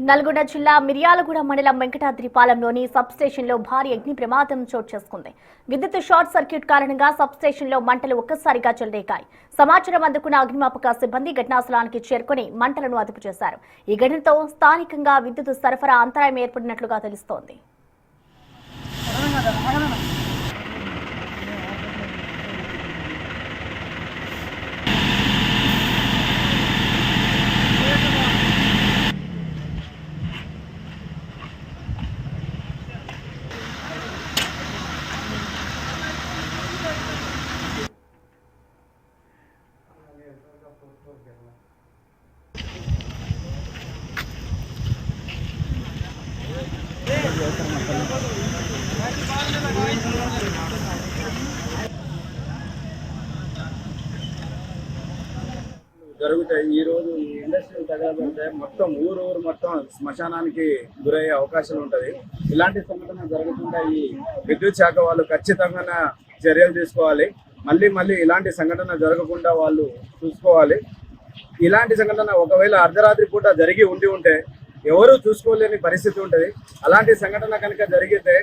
నల్గొండ జిల్లా మిర్యాలగూడ మండలం వెంకటాద్రిపాలెంలోని సబ్ స్టేషన్లో భారీ అగ్ని ప్రమాదం చోటు చేసుకుంది. విద్యుత్ షార్ట్ సర్క్యూట్ కారణంగా సబ్ స్టేషన్లో మంటలు ఒక్కసారిగా చెలరేగాయి. సమాచారం అందుకున్న అగ్నిమాపక సిబ్బంది ఘటనాస్థలానికి చేరుకుని మంటలను అదుపు చేశారు. ఈ ఘటనతో స్థానికంగా విద్యుత్ సరఫరా అంతరాయం ఏర్పడినట్లుగా తెలుస్తోంది. జరుగుతాయి. ఈ రోజు ఈ ఇండస్ట్రియల్ తగలబడితే మొత్తం ఊరు మొత్తం శ్మశానానికి గురయ్యే అవకాశం ఉంటుంది. ఇలాంటి సంఘటన జరగకుండా ఈ విద్యుత్ శాఖ వాళ్ళు ఖచ్చితంగా చర్యలు తీసుకోవాలి. మళ్ళీ ఇలాంటి సంఘటన జరగకుండా వాళ్ళు చూసుకోవాలి. ఇలాంటి సంఘటన ఒకవేళ అర్ధరాత్రి పూట జరిగి ఉంటే ఎవరు చూసుకోలేని పరిస్థితి ఉంటుంది. అలాంటి సంఘటన కనుక జరిగితే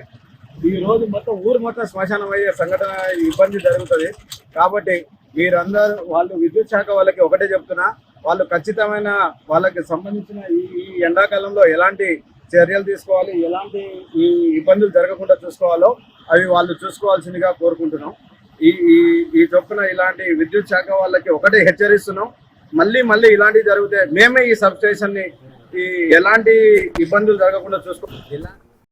ఈ రోజు మొత్తం ఊరు మొత్తం శ్మశానం అయ్యే సంఘటన ఇబ్బంది జరుగుతుంది. కాబట్టి మీరందరూ వాళ్ళు విద్యుత్ శాఖ వాళ్ళకి ఒకటే చెప్తున్నా, వాళ్ళు ఖచ్చితమైన వాళ్ళకి సంబంధించిన ఈ ఎండాకాలంలో ఎలాంటి చర్యలు తీసుకోవాలి, ఎలాంటి ఈ ఇబ్బందులు జరగకుండా చూసుకోవాలో అవి వాళ్ళు చూసుకోవాల్సిందిగా కోరుకుంటున్నాం. ఈ చొప్పున ఇలాంటి విద్యుత్ శాఖ వాళ్ళకి ఒకటే హెచ్చరిస్తున్నాం. మళ్ళీ ఇలాంటివి జరిగితే మేమే ఈ సబ్ స్టేషన్ ని ఎలాంటి ఇబ్బందులు జరగకుండా చూసుకోవాలి.